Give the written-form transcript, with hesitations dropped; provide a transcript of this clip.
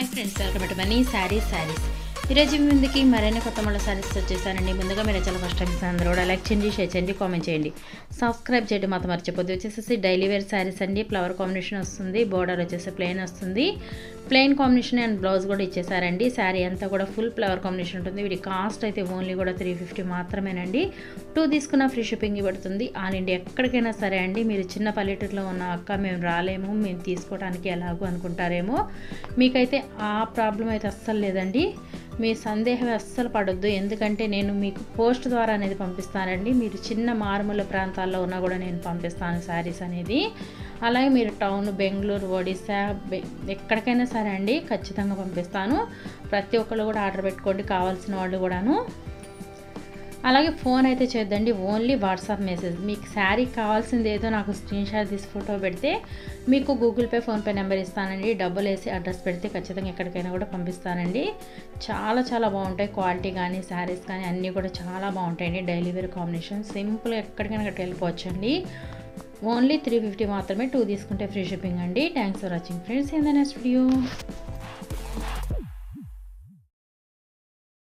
Hi friends, welcome to money saris. ఈరోజు మీ ముందుకి మరైన కొత్త మళ్ళీ శారీస్ వచ్చేసానండి. ముందుగా మీరు చాలా ఫస్ట్ టైం అందరూ కూడా లైక్ చేయండి, షేర్ చేయండి, కామెంట్ చేయండి, సబ్స్క్రైబ్ చేయడం మాత్రం మర్చిపోద్దు. వచ్చేసి డైలీ వేర్ శారీస్ అండి. ఫ్లవర్ కాంబినేషన్ వస్తుంది, బోర్డర్ వచ్చేసి ప్లెయిన్ వస్తుంది. ప్లెయిన్ కాంబినేషన్ అండ్ బ్లౌజ్ కూడా ఇచ్చేసారండి. శారీ అంతా కూడా ఫుల్ ఫ్లవర్ కాంబినేషన్ ఉంటుంది. వీటి కాస్ట్ అయితే ఓన్లీ కూడా 350 మాత్రమేనండి. 2 తీసుకున్న ఫ్రీ షిప్పింగ్ పడుతుంది. ఆల్ ఇండియా ఎక్కడికైనా సరే అండి. మీరు చిన్న పల్లెటూరులో ఉన్న అక్క మేము రాలేము, మేము తీసుకోవడానికి ఎలాగో అనుకుంటారేమో, మీకైతే ఆ ప్రాబ్లం అయితే అస్సలు లేదండి. మీ సందేహం అస్సలు పడొద్దు. ఎందుకంటే నేను మీకు పోస్ట్ ద్వారా అనేది పంపిస్తానండి. మీరు చిన్న మారుమూల ప్రాంతాల్లో ఉన్నా కూడా నేను పంపిస్తాను శారీస్ అనేది. అలాగే మీరు టౌన్, బెంగళూరు, ఒడిశా ఎక్కడికైనా సరే అండి ఖచ్చితంగా పంపిస్తాను. ప్రతి ఒక్కళ్ళు కూడా ఆర్డర్ పెట్టుకోండి, కావాల్సిన వాళ్ళు కూడాను. అలాగే ఫోన్ అయితే చేద్దండి, ఓన్లీ వాట్సాప్ మెసేజ్. మీకు శారీ కావాల్సింది ఏదో నాకు స్క్రీన్ షాట్ తీసి ఫోటో పెడితే మీకు గూగుల్ పే, ఫోన్పే నెంబర్ ఇస్తానండి. డబ్బులు వేసి అడ్రస్ పెడితే ఖచ్చితంగా ఎక్కడికైనా కూడా పంపిస్తానండి. చాలా బాగుంటాయి. క్వాలిటీ కానీ శారీస్ కానీ అన్నీ కూడా చాలా బాగుంటాయండి. డైలీ వేర్ కాంబినేషన్ సింపుల్గా ఎక్కడికైనా అక్కడికి వెళ్ళిపోవచ్చండి. ఓన్లీ 350 మాత్రమే. 2 తీసుకుంటే ఫ్రీ షిప్పింగ్ అండి. Thanks for watching friends. In the next video.